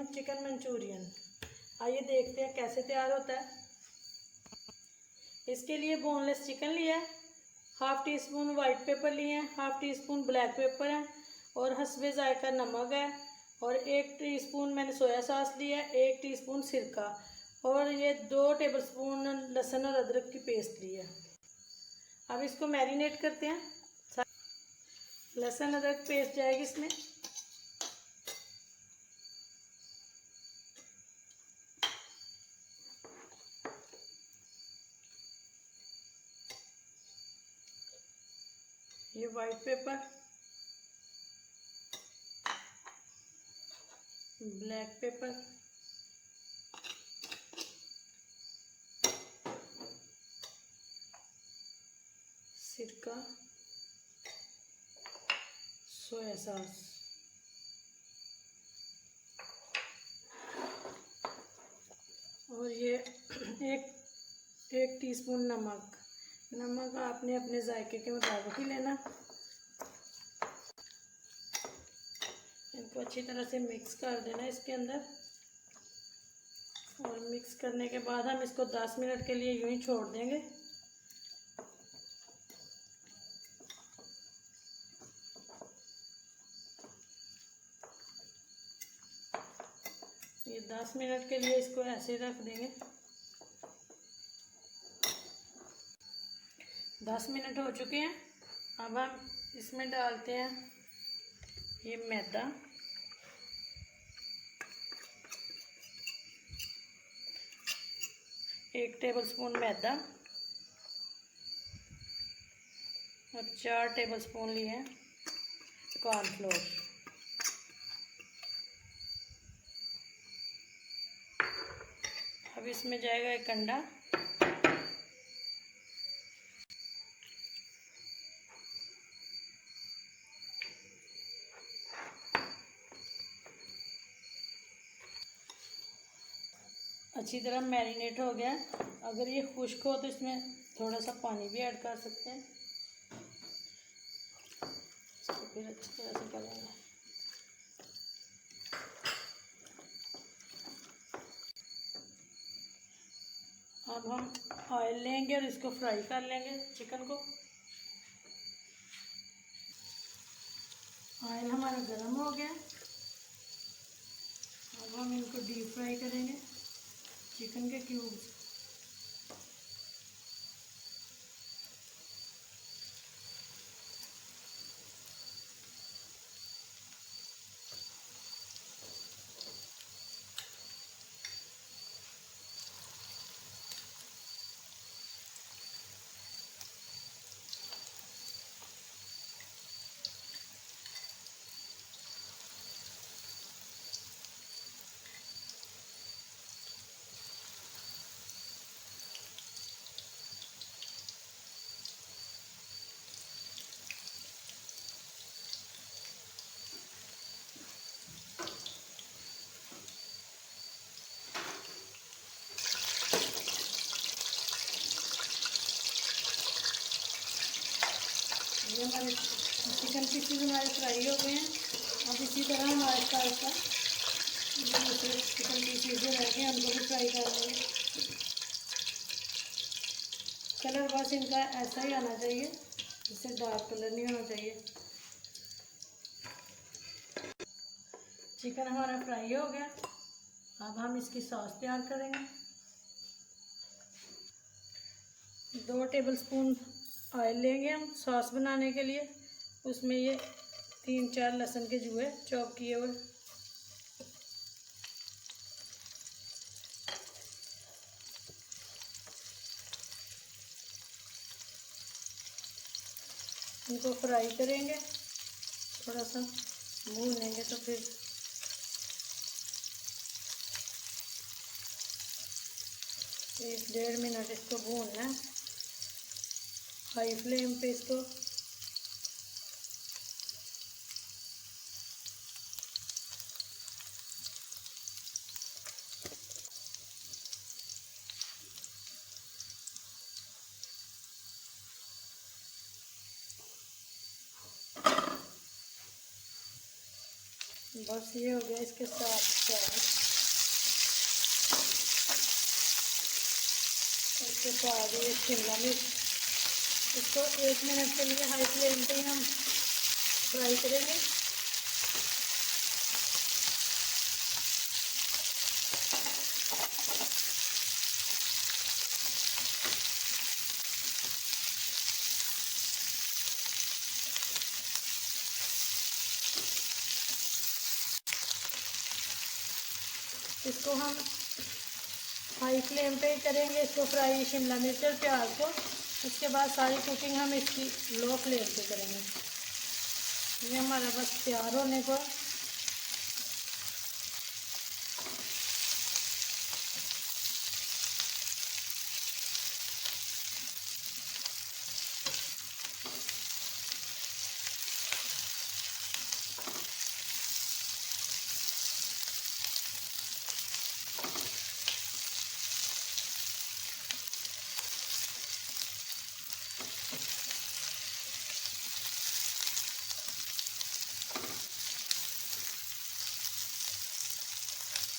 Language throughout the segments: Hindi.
Chicken Manchurian. आइए देखते हैं कैसे तैयार होता है। इसके लिए बोनलेस चिकन लिया है, half tea spoon white paper लिए हैं, half tea spoon black pepper है और हस्बे जायका नमक है और 1 टीस्पून मैंने सोया सॉस लिया है, 1 टीस्पून सिरका और ये 2 टेबलस्पून लहसुन और अदरक की पेस्ट ली है। अब इसको मैरिनेट करते हैं। लहसुन अदरक पेस्ट जाएगी इसमें। ये वाइट पेपर, ब्लैक पेपर, सिरका, सोया सॉस, और ये एक टीस्पून नमक। नमक आपने अपने जायके के मुताबिक ही लेना। इनको अच्छी तरह से मिक्स कर देना इसके अंदर और मिक्स करने के बाद हम इसको 10 मिनट के लिए यूं ही छोड़ देंगे। ये 10 मिनट के लिए इसको ऐसे रख देंगे। 10 मिनट हो चुके हैं। अब हम इसमें डालते हैं ये मैदा, एक टेबलस्पून मैदा और 4 टेबलस्पून लिए हैं कॉर्नफ्लोर। अब इसमें जाएगा एक अंडा, अच्छी तरह मैरिनेट हो गया। अगर ये खुश्क हो तो इसमें थोड़ा सा पानी भी ऐड कर सकते हैं। इसको फिर अच्छी तरह से करेंगे। अब हम ऑयल लेंगे और इसको फ्राई कर लेंगे चिकन को। ऑयल हमारा गर्म हो गया। अब हम इनको डीप फ्राई करेंगे, चिकन के क्यूब्स। ये हमारे चिकन पीसेस हमारे फ्राई हो गए हैं। अब इसी तरह हम आहिस्ता आहिस्ता दूसरे चिकन पीसेस जो रह गए उनको भी फ्राई कर लेंगे। कलर बस इनका ऐसा ही आना चाहिए, इससे डार्क कलर नहीं होना चाहिए। चिकन हमारा फ्राई हो गया। अब हम इसकी सॉस तैयार करेंगे। 2 टेबलस्पून ऑयल लेंगे हम सॉस बनाने के लिए। उसमें ये 3-4 लहसुन के जुए चॉप किए हुए, इनको फ्राई करेंगे, थोड़ा सा भून लेंगे। तो फिर 1-1.5 मिनट इसको भूनना है हाई फ्लेम पे इसको। बस ये हो गया इसके साथ प्याज, इसके बाद ये शिमला मिर्च। इसको 1 मिनट के लिए हाई फ्लेम पे हम फ्राई करेंगे। इसको हम हाई फ्लेम पे करेंगे, इसको फ्राई शिमला मिर्च और प्याज को। उसके बाद सारी कुकिंग हम इसकी लो फ्लेम पे करेंगे। ये हमारा बस तैयार होने को।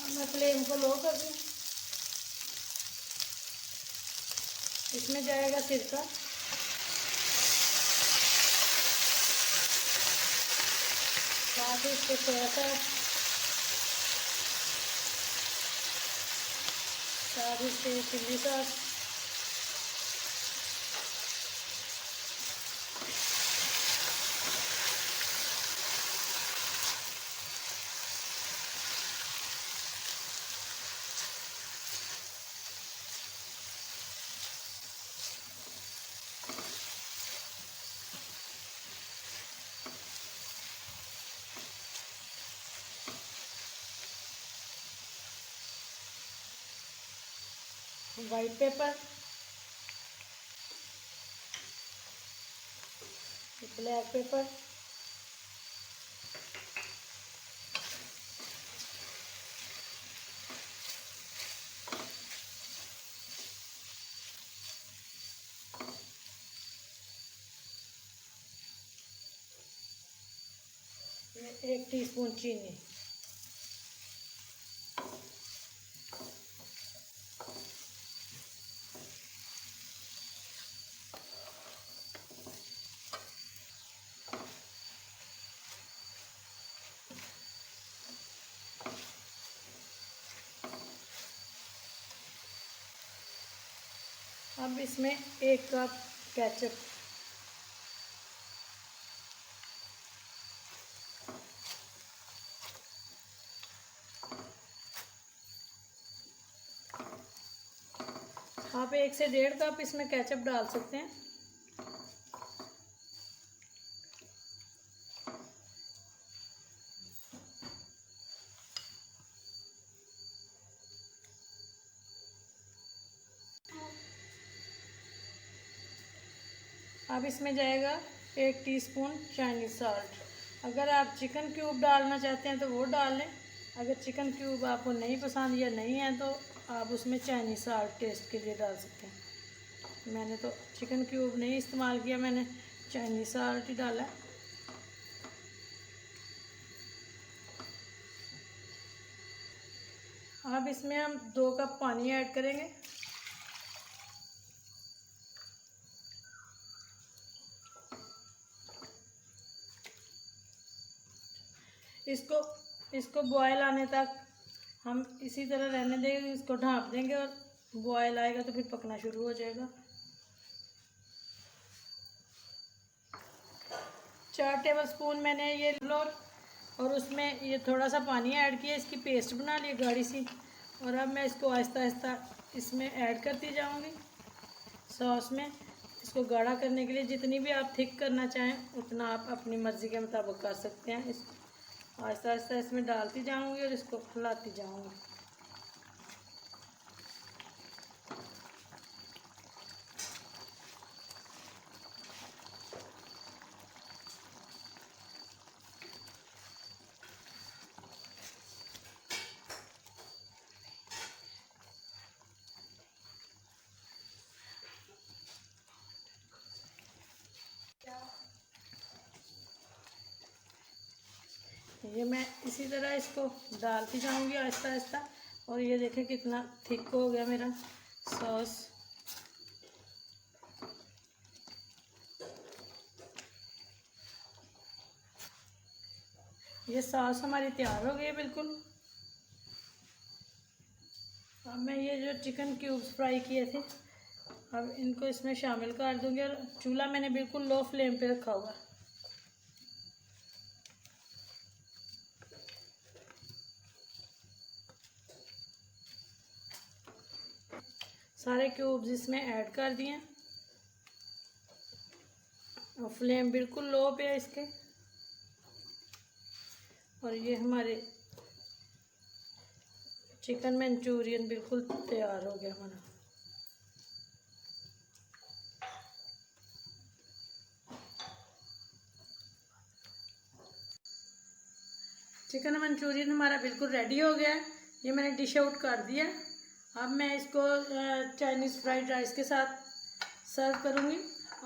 मैं फ्लेम को लो कर दूँ। इसमें जाएगा सिरका, साथ ही इसको सोया सॉस, साथ ही इसके chilli sauce, white paper, black pepper, में 1 टीस्पून चीनी। अब इसमें 1 कप केचप, आप 1 से 1.5 कप इसमें केचप डाल सकते हैं। अब इसमें जाएगा 1 टीस्पून चाइनीज़ सॉल्ट। अगर आप चिकन क्यूब डालना चाहते हैं तो वो डाल लें। अगर चिकन क्यूब आपको नहीं पसंद या नहीं है तो आप उसमें चाइनीज़ सॉल्ट टेस्ट के लिए डाल सकते हैं। मैंने तो चिकन क्यूब नहीं इस्तेमाल किया, मैंने चाइनीज़ सॉल्ट ही डाला। अब इसमें हम 2 कप पानी ऐड करेंगे। इसको बॉयल आने तक हम इसी तरह रहने देंगे, इसको ढाँप देंगे और बॉयल आएगा तो फिर पकना शुरू हो जाएगा। 4 टेबलस्पून मैंने ये फ्लोर और उसमें ये थोड़ा सा पानी ऐड किया, इसकी पेस्ट बना ली गाढ़ी सी। और अब मैं इसको आहिस्ता आहिस्ता इसमें ऐड करती जाऊंगी सॉस में। इसको गाढ़ा करने के लिए जितनी भी आप थिक करना चाहें उतना आप अपनी मर्ज़ी के मुताबिक कर सकते हैं। इसको आहिस्ता आहिस्ता इसमें डालती जाऊंगी और इसको खिलाती जाऊंगी। ये मैं इसी तरह इसको डालती जाऊंगी आहिस्ता आहिस्ता। और ये देखें कितना थिक हो गया मेरा सॉस। ये सॉस हमारी तैयार हो गई है बिल्कुल। अब मैं ये जो चिकन क्यूब्स फ्राई किए थे, अब इनको इसमें शामिल कर दूंगी। और चूल्हा मैंने बिल्कुल लो फ्लेम पे रखा हुआ है। सारे क्यूब्स इसमें ऐड कर दिए और फ्लेम बिल्कुल लो पे है इसके। और ये हमारे चिकन मंचूरियन बिल्कुल तैयार हो गया हमारा। चिकन मंचूरियन हमारा बिल्कुल रेडी हो गया है। ये मैंने डिश आउट कर दिया। अब मैं इसको चाइनीज़ फ्राइड राइस के साथ सर्व करूँगी।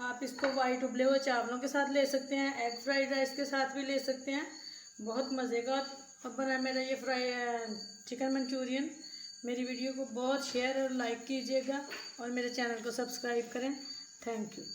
आप इसको वाइट उबले हुए चावलों के साथ ले सकते हैं, एग फ्राइड राइस के साथ भी ले सकते हैं। बहुत मज़े का बना मेरा ये चिकन मंचूरियन। मेरी वीडियो को बहुत शेयर और लाइक कीजिएगा और मेरे चैनल को सब्सक्राइब करें। Thank you.